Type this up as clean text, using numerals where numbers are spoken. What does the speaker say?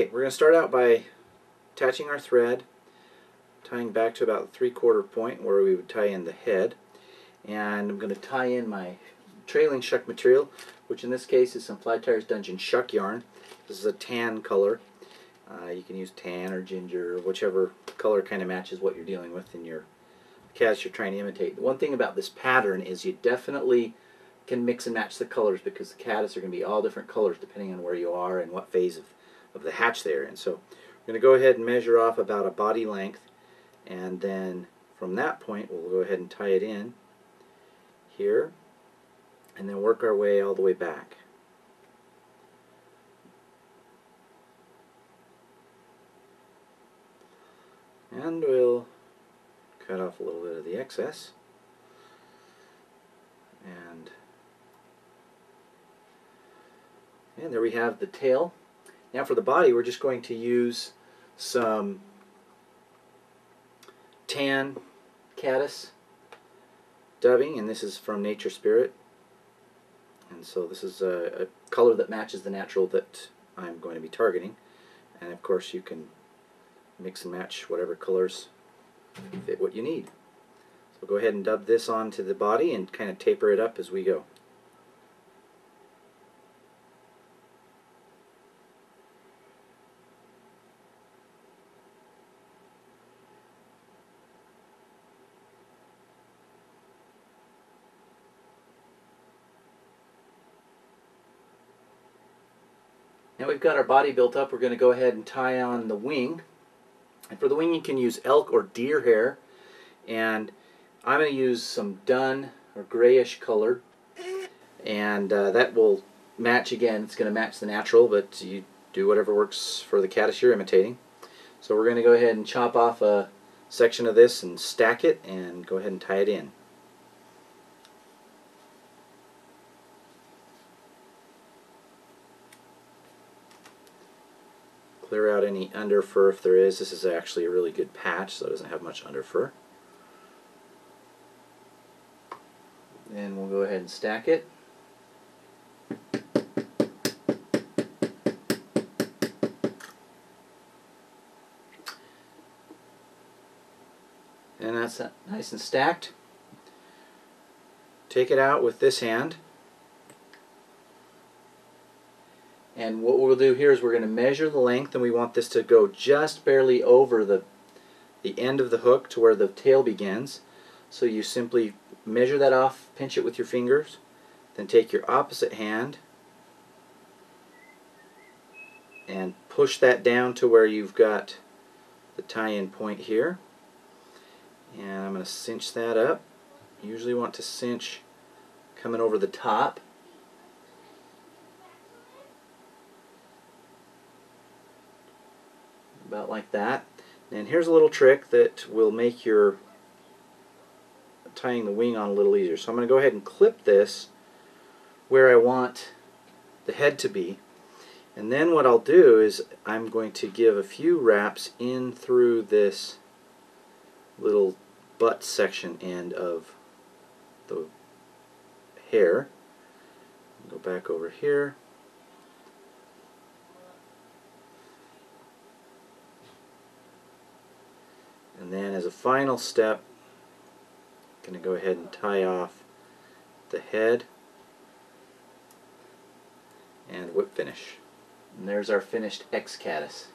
Okay, we're going to start out by attaching our thread, tying back to about the 3/4 point where we would tie in the head, and I'm going to tie in my trailing shuck material, which in this case is some Fly Tires Dungeon shuck yarn. This is a tan color. You can use tan or ginger, or whichever color kind of matches what you're dealing with in your caddis you're trying to imitate. The one thing about this pattern is you definitely can mix and match the colors, because the caddis are going to be all different colors depending on where you are and what phase of the hatch they're in. So I'm going to go ahead and measure off about a body length, and then from that point we'll go ahead and tie it in here and then work our way all the way back. And we'll cut off a little bit of the excess. And there we have the tail. Now for the body, we're just going to use some tan caddis dubbing, and this is from Nature Spirit. And so this is a color that matches the natural that I'm going to be targeting. And of course you can mix and match whatever colors fit what you need. So go ahead and dub this onto the body and kind of taper it up as we go. Now we've got our body built up, we're going to go ahead and tie on the wing. And for the wing you can use elk or deer hair, and I'm going to use some dun or grayish color, and that will match again. It's going to match the natural, but you do whatever works for the caddis you're imitating. So we're going to go ahead and chop off a section of this and stack it and go ahead and tie it in. Clear out any under fur if there is. This is actually a really good patch, so it doesn't have much under fur. Then we'll go ahead and stack it. And that's nice and stacked. Take it out with this hand. And what we'll do here is we're going to measure the length, and we want this to go just barely over the end of the hook to where the tail begins. So you simply measure that off, pinch it with your fingers, then take your opposite hand and push that down to where you've got the tie-in point here. And I'm going to cinch that up. You usually want to cinch coming over the top. About like that. And here's a little trick that will make your tying the wing on a little easier. So I'm going to go ahead and clip this where I want the head to be, and then what I'll do is I'm going to give a few wraps in through this little butt section end of the hair. Go back over here. And then as a final step, I'm going to go ahead and tie off the head and whip finish. And there's our finished X-Caddis.